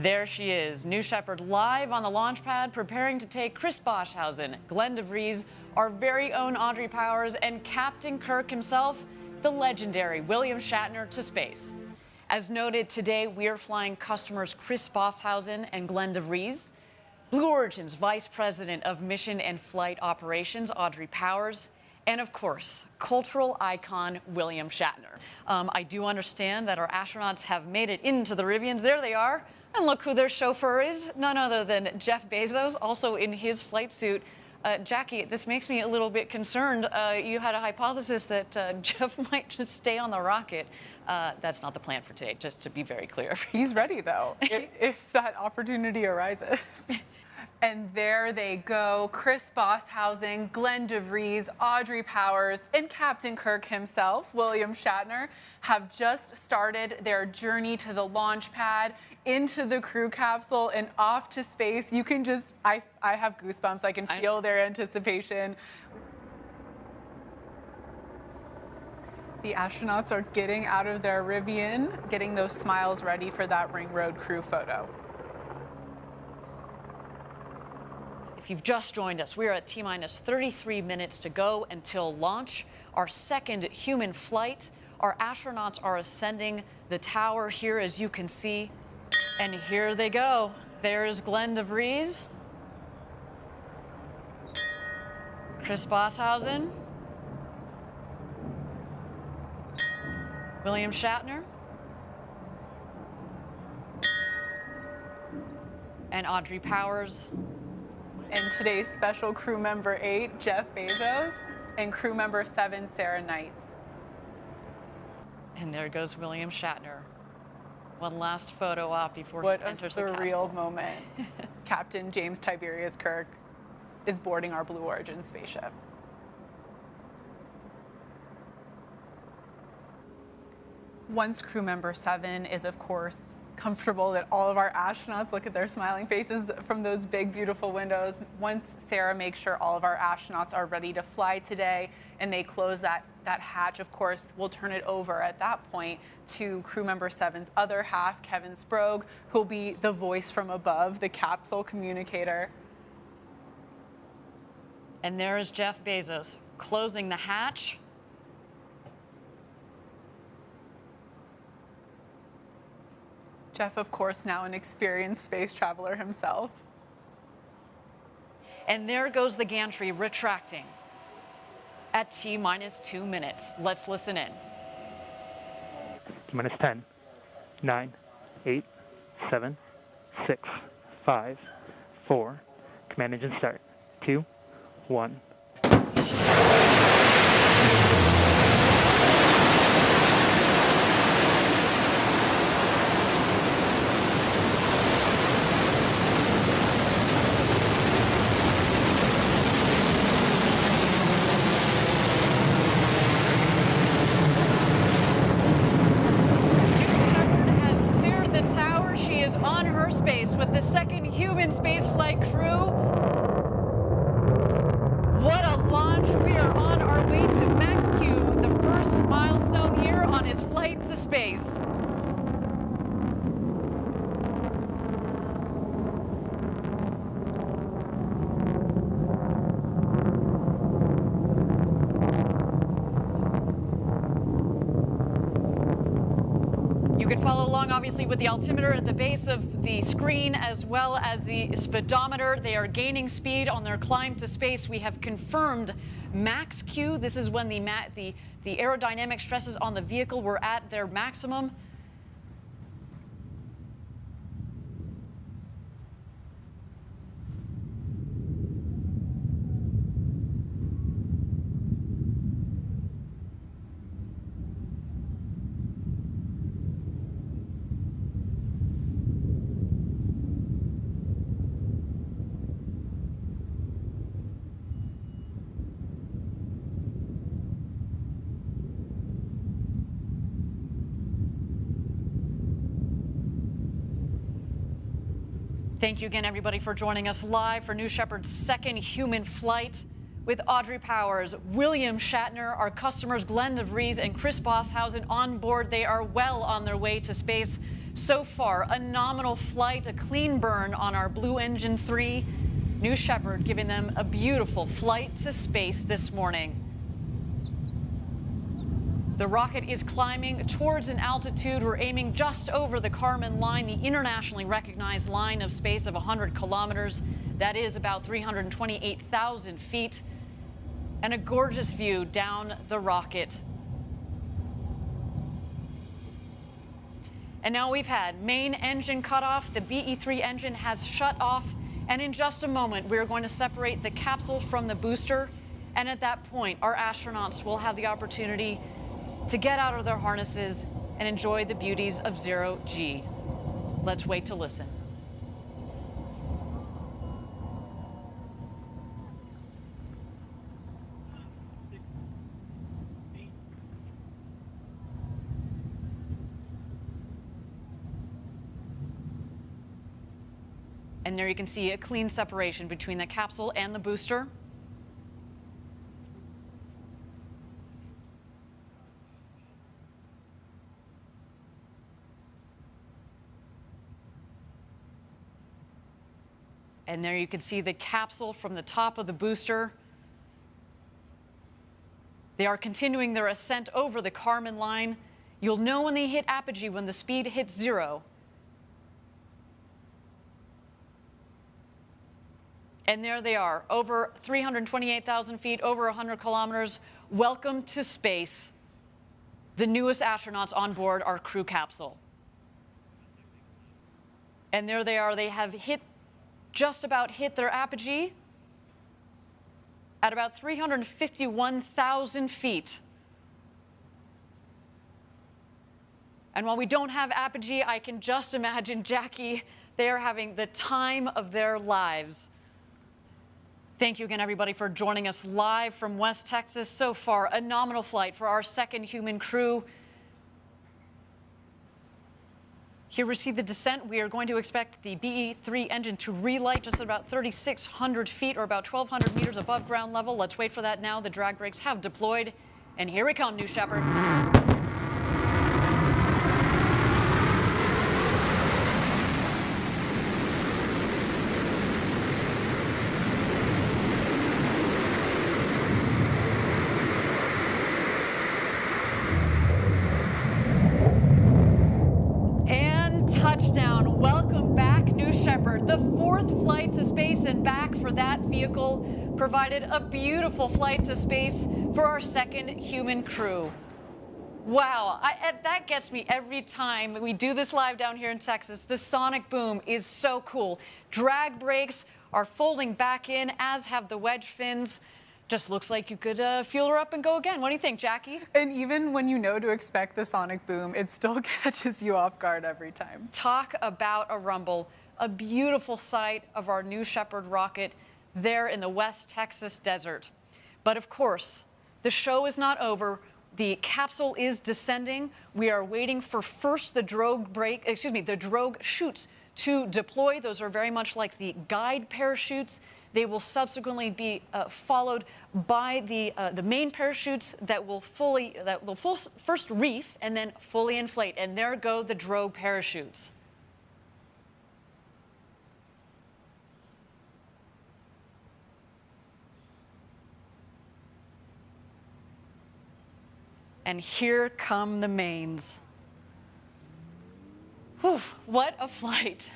There she is, New Shepard live on the launch pad, preparing to take Chris Boshausen, Glenn DeVries, our very own Audrey Powers, and Captain Kirk himself, the legendary William Shatner, to space. As noted, today we are flying customers Chris Boshausen and Glenn DeVries, Blue Origin's Vice President of Mission and Flight Operations, Audrey Powers, and of course, cultural icon William Shatner. I do understand that our astronauts have made it into the Rivians. There they are. And look who their chauffeur is, none other than Jeff Bezos, also in his flight suit. Jackie, this makes me a little bit concerned. You had a hypothesis that Jeff might just stay on the rocket. That's not the plan for today, just to be very clear. He's ready, though, if that opportunity arises. And there they go. Chris Boshausen, Glenn DeVries, Audrey Powers, and Captain Kirk himself, William Shatner, have just started their journey to the launch pad, into the crew capsule, and off to space. You can just, I have goosebumps. I can feel their anticipation. The astronauts are getting out of their Rivian, getting those smiles ready for that Ring Road crew photo. If you've just joined us, we're at T-minus 33 minutes to go until launch, our second human flight. Our astronauts are ascending the tower here, as you can see, and here they go. There's Glenn DeVries, Chris Boshausen, William Shatner, and Audrey Powers. And today's special crew member 8, Jeff Bezos, and crew member 7, Sarah Knights. And there goes William Shatner. One last photo op before he enters the capsule. What a surreal moment. Captain James Tiberius Kirk is boarding our Blue Origin spaceship. Once crew member 7 is, of course, comfortable that all of our astronauts look at their smiling faces from those big, beautiful windows. Once Sarah makes sure all of our astronauts are ready to fly today and they close that hatch, of course, we'll turn it over at that point to crew member 7's other half, Kevin Sprague, who'll be the voice from above, the capsule communicator. And there is Jeff Bezos closing the hatch. Jeff, of course, now an experienced space traveler himself. And there goes the gantry retracting at T-minus 2 minutes. Let's listen in. T-minus 10, 9, 8, 7, 6, 5, 4. Command engine start. 2, 1. With the second human spaceflight crew. What a launch. We are on our way to Max Q, the first milestone here on its flight to space. You can follow along, obviously, with the altimeter at the base of the screen, as well as the speedometer. They are gaining speed on their climb to space. We have confirmed max Q. This is when the aerodynamic stresses on the vehicle were at their maximum. Thank you again, everybody, for joining us live for New Shepard's second human flight with Audrey Powers, William Shatner, our customers Glenn DeVries and Chris Boshausen on board. They are well on their way to space. So far, a nominal flight, a clean burn on our Blue Engine 3. New Shepard giving them a beautiful flight to space this morning. The rocket is climbing towards an altitude. We're aiming just over the Kármán line, the internationally recognized line of space of 100 kilometers. That is about 328,000 feet. And a gorgeous view down the rocket. And now we've had main engine cut off. The BE-3 engine has shut off. And in just a moment, we're going to separate the capsule from the booster. And at that point, our astronauts will have the opportunity to get out of their harnesses and enjoy the beauties of zero G. Let's wait to listen. And there you can see a clean separation between the capsule and the booster. And there you can see the capsule from the top of the booster. They are continuing their ascent over the Kármán line. You'll know when they hit apogee, when the speed hits 0. And there they are, over 328,000 feet, over 100 kilometers. Welcome to space, the newest astronauts on board our crew capsule. And there they are. They have just about hit their apogee at about 351,000 feet. And while we don't have apogee, I can just imagine Jackie, they are having the time of their lives. Thank you again, everybody, for joining us live from West Texas. So far, a nominal flight for our second human crew. Here we see the descent. We are going to expect the BE-3 engine to relight just at about 3,600 feet or about 1,200 meters above ground level. Let's wait for that now. The drag brakes have deployed. And here we come, New Shepard. Touchdown. Welcome back, New Shepard. The 4th flight to space and back for that vehicle provided a beautiful flight to space for our second human crew. Wow, that gets me every time we do this live down here in Texas. The sonic boom is so cool. Drag brakes are folding back in, as have the wedge fins. Just looks like you could fuel her up and go again. What do you think, Jackie? And even when you know to expect the sonic boom, it still catches you off guard every time. Talk about a rumble. A beautiful sight of our New Shepard rocket there in the West Texas desert. But of course, the show is not over. The capsule is descending. We are waiting for first the drogue chutes to deploy. Those are very much like the guide parachutes. They will subsequently be followed by the main parachutes that will first reef and then fully inflate. And there go the drogue parachutes. And here come the mains. Whew, what a flight.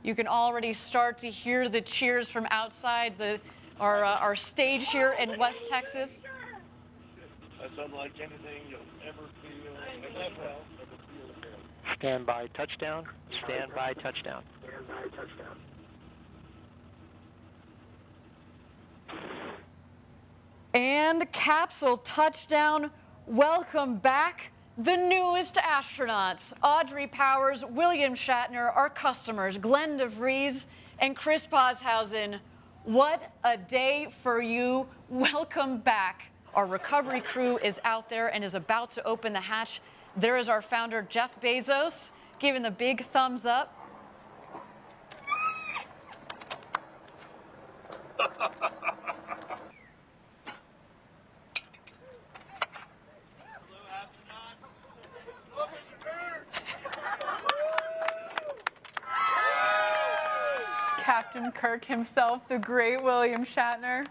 You can already start to hear the cheers from outside our stage here in West Texas. That's unlike anything you'll ever feel. Stand by touchdown. Stand by touchdown. Stand by touchdown. And capsule touchdown. Welcome back. The newest astronauts, Audrey Powers, William Shatner, our customers, Glenn DeVries and Chris Boshausen. What a day for you. Welcome back. Our recovery crew is out there and is about to open the hatch. There is our founder, Jeff Bezos, giving the big thumbs up. Captain Kirk himself, the great William Shatner.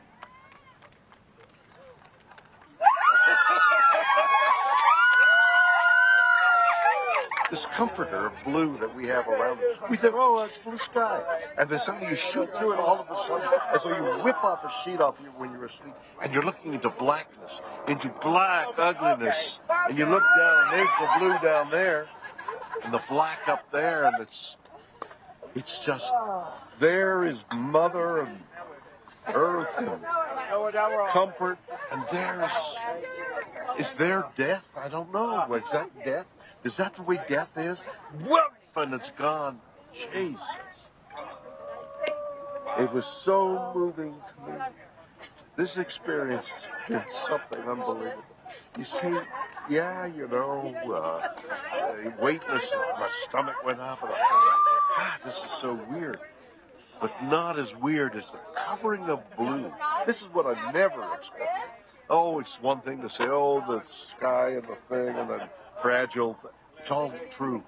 This comforter of blue that we have around us. We think, oh, that's blue sky. And then suddenly you shoot through it all of a sudden, as though you whip off a sheet off you when you're asleep, and you're looking into blackness, into black ugliness. And you look down, and there's the blue down there, and the black up there, and it's just, there is Mother and Earth and comfort, and is there death? I don't know. Is that death? Is that the way death is? Whoop! And it's gone. Jesus. It was so moving to me. This experience has been something unbelievable. You see, yeah, you know, weightless, my stomach went up, and I thought, God, this is so weird. But not as weird as the covering of blue. This is what I never expected. Oh, it's one thing to say, oh, the sky and the thing and the fragile thing. It's all true.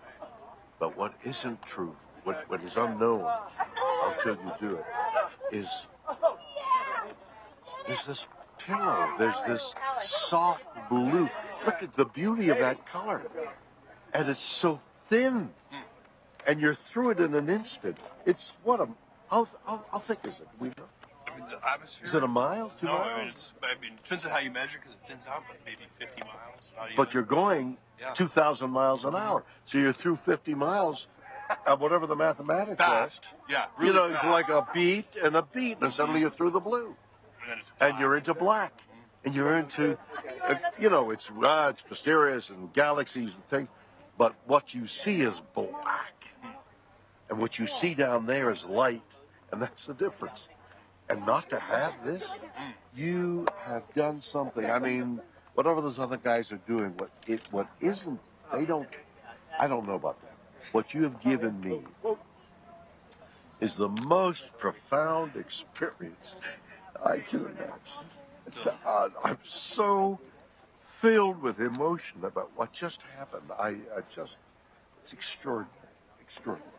But what isn't true, what is unknown until you do it, is there's this pillow, there's this soft blue. Look at the beauty of that color. And it's so thin. And you're through it in an instant. It's how thick is it? We know. I mean, the atmosphere. Is it a mile? 2 miles? I mean, it depends on how you measure, because it thins out, but maybe 50 miles. But you're going 2,000 miles an hour, so you're through 50 miles. Whatever the mathematics fast. are. Yeah, really you know, fast. it's like a beat, and suddenly you're through the blue, and you're into black, and you're into, you know, it's mysterious and galaxies and things, but what you see is black, and what you see down there is light, and that's the difference. And not to have this, you have done something. I mean, whatever those other guys are doing, what isn't, I don't know about that. What you have given me is the most profound experience I can imagine. I'm so filled with emotion about what just happened. It's extraordinary, extraordinary.